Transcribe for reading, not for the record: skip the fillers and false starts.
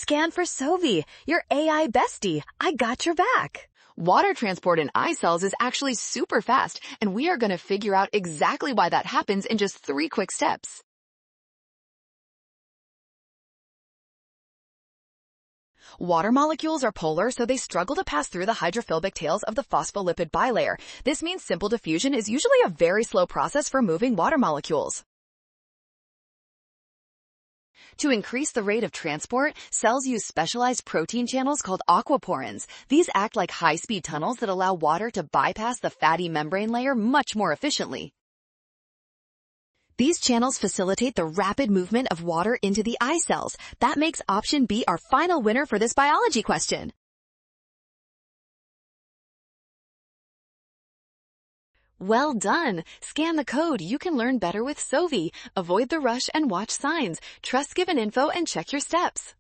Scan for Sovi, your AI bestie. I got your back. Water transport in eye cells is actually super fast, and we are going to figure out exactly why that happens in just 3 quick steps. Water molecules are polar, so they struggle to pass through the hydrophilic tails of the phospholipid bilayer. This means simple diffusion is usually a very slow process for moving water molecules. To increase the rate of transport, cells use specialized protein channels called aquaporins. These act like high-speed tunnels that allow water to bypass the fatty membrane layer much more efficiently. These channels facilitate the rapid movement of water into the eye cells. That makes option B our final winner for this biology question. Well done! Scan the code. You can learn better with Sovi. Avoid the rush and watch signs. Trust given info and check your steps.